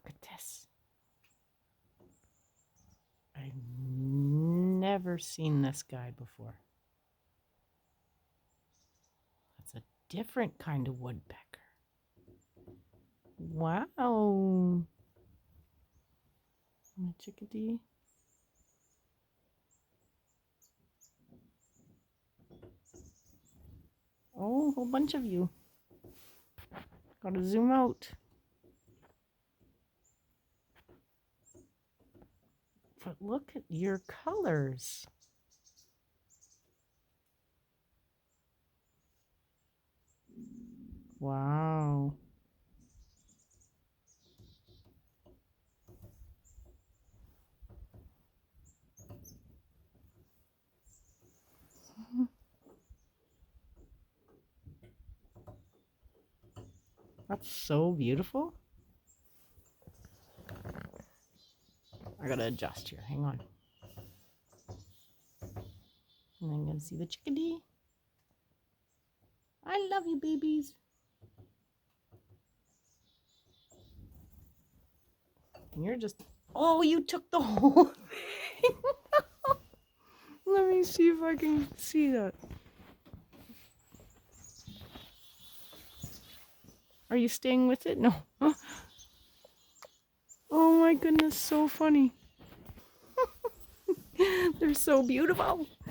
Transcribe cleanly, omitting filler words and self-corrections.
Look at this. I've never seen this guy before. That's a different kind of woodpecker. Wow. My chickadee. Oh, a whole bunch of you. Gotta zoom out. But look at your colors. Wow. That's so beautiful. I gotta adjust here. Hang on. And I'm gonna see the chickadee. I love you, babies. And you're just, oh, you took the whole thing. Let me see if I can see that. Are you staying with it? No. Oh my goodness, so funny. They're so beautiful.